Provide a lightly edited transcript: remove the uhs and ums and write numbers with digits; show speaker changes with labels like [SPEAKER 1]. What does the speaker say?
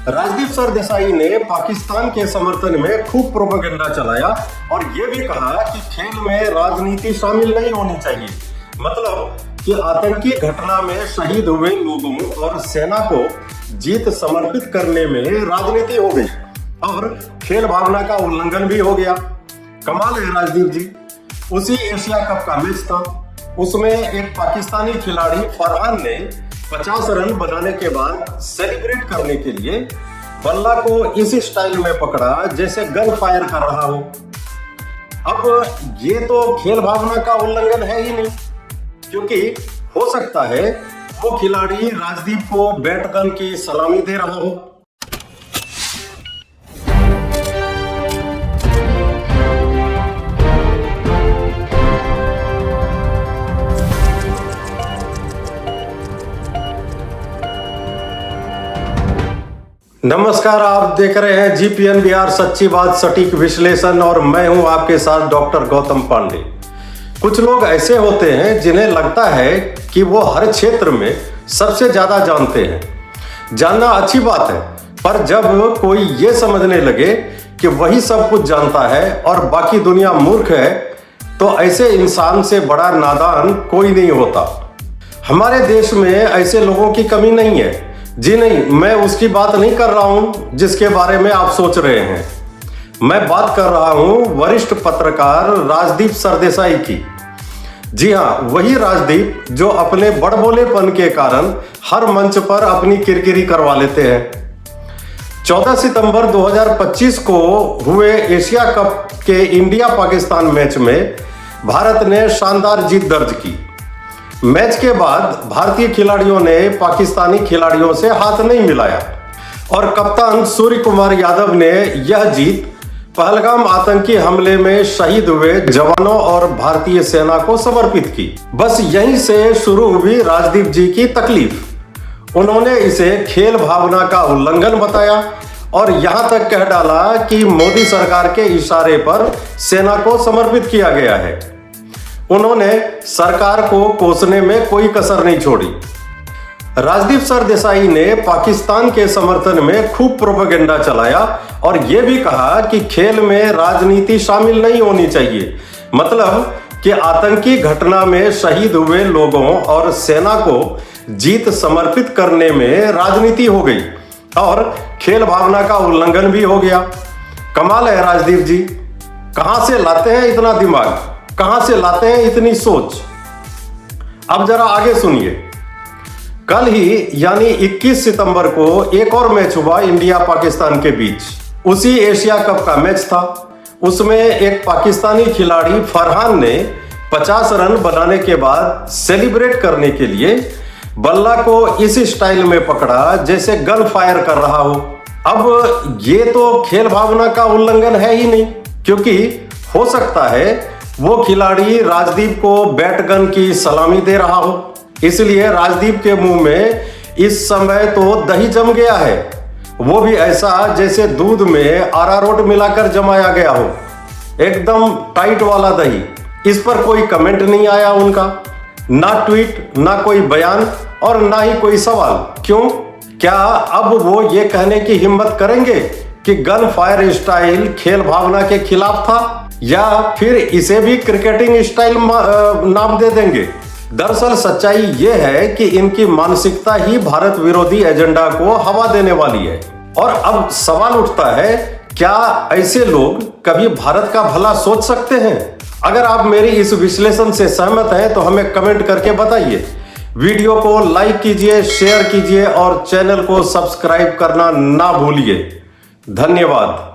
[SPEAKER 1] राजदीप सरदेसाई ने पाकिस्तान के समर्थन में खूब प्रोपेगेंडा चलाया और ये भी कहा कि खेल में राजनीति शामिल नहीं होनी चाहिए। मतलब कि आतंकी घटना में शहीद हुए लोगों और सेना को जीत समर्पित करने में राजनीति हो गई और खेल भावना का उल्लंघन भी हो गया। कमाल है राजदीप जी। उसी एशिया कप का मैच था, उसमें एक पाकिस्तानी खिलाड़ी फरहान ने 50 रन बनाने के बाद सेलिब्रेट करने के लिए बल्ला को इस स्टाइल में पकड़ा जैसे गन फायर कर रहा हो। अब ये तो खेल भावना का उल्लंघन है ही नहीं, क्योंकि हो सकता है वो खिलाड़ी राजदीप को बैट गन की सलामी दे रहा हो। नमस्कार, आप देख रहे हैं जीपीएन बिहार सच्ची बात सटीक विश्लेषण और मैं हूं आपके साथ डॉक्टर गौतम पांडे। कुछ लोग ऐसे होते हैं जिन्हें लगता है कि वो हर क्षेत्र में सबसे ज्यादा जानते हैं। जानना अच्छी बात है, पर जब कोई ये समझने लगे कि वही सब कुछ जानता है और बाकी दुनिया मूर्ख है, तो ऐसे इंसान से बड़ा नादान कोई नहीं होता। हमारे देश में ऐसे लोगों की कमी नहीं है। जी नहीं, मैं उसकी बात नहीं कर रहा हूं जिसके बारे में आप सोच रहे हैं। मैं बात कर रहा हूं वरिष्ठ पत्रकार राजदीप सरदेसाई की। जी हां, वही राजदीप जो अपने बड़बोलेपन के कारण हर मंच पर अपनी किरकिरी करवा लेते हैं। 14 सितंबर 2025 को हुए एशिया कप के इंडिया पाकिस्तान मैच में भारत ने शानदार जीत दर्ज की। मैच के बाद भारतीय खिलाड़ियों ने पाकिस्तानी खिलाड़ियों से हाथ नहीं मिलाया और कप्तान सूर्य कुमार यादव ने यह जीत पहलगाम आतंकी हमले में शहीद हुए जवानों और भारतीय सेना को समर्पित की। बस यहीं से शुरू हुई राजदीप जी की तकलीफ। उन्होंने इसे खेल भावना का उल्लंघन बताया और यहां तक कह डाला कि मोदी सरकार के इशारे पर सेना को समर्पित किया गया है। उन्होंने सरकार को कोसने में कोई कसर नहीं छोड़ी। राजदीप सरदेसाई ने पाकिस्तान के समर्थन में खूब प्रोपेगेंडा चलाया और यह भी कहा कि खेल में राजनीति शामिल नहीं होनी चाहिए। मतलब कि आतंकी घटना में शहीद हुए लोगों और सेना को जीत समर्पित करने में राजनीति हो गई और खेल भावना का उल्लंघन भी हो गया। कमाल है राजदीप जी। कहां से लाते हैं इतना दिमाग, कहां से लाते हैं इतनी सोच। अब जरा आगे सुनिए। कल ही यानी 21 सितंबर को एक और मैच हुआ इंडिया पाकिस्तान के बीच। उसी एशिया कप का मैच था, उसमें एक पाकिस्तानी खिलाड़ी फरहान ने 50 रन बनाने के बाद सेलिब्रेट करने के लिए बल्ला को इस स्टाइल में पकड़ा जैसे गन फायर कर रहा हो। अब ये तो खेल भावना का उल्लंघन है ही नहीं, क्योंकि हो सकता है वो खिलाड़ी राजदीप को बैट गन की सलामी दे रहा हो। इसलिए राजदीप के मुंह में इस समय तो दही जम गया है, वो भी ऐसा जैसे दूध में अरारोट मिलाकर जमाया गया हो, एकदम टाइट वाला दही। इस पर कोई कमेंट नहीं आया उनका, ना ट्वीट, ना कोई बयान और ना ही कोई सवाल। क्यों? क्या अब वो ये कहने की हिम्मत करेंगे कि गन फायर स्टाइल खेल भावना के खिलाफ था, या फिर इसे भी क्रिकेटिंग स्टाइल नाम दे देंगे? दरअसल सच्चाई यह है कि इनकी मानसिकता ही भारत विरोधी एजेंडा को हवा देने वाली है। और अब सवाल उठता है, क्या ऐसे लोग कभी भारत का भला सोच सकते हैं? अगर आप मेरी इस विश्लेषण से सहमत हैं तो हमें कमेंट करके बताइए। वीडियो को लाइक कीजिए, शेयर कीजिए और चैनल को सब्सक्राइब करना ना भूलिए। धन्यवाद।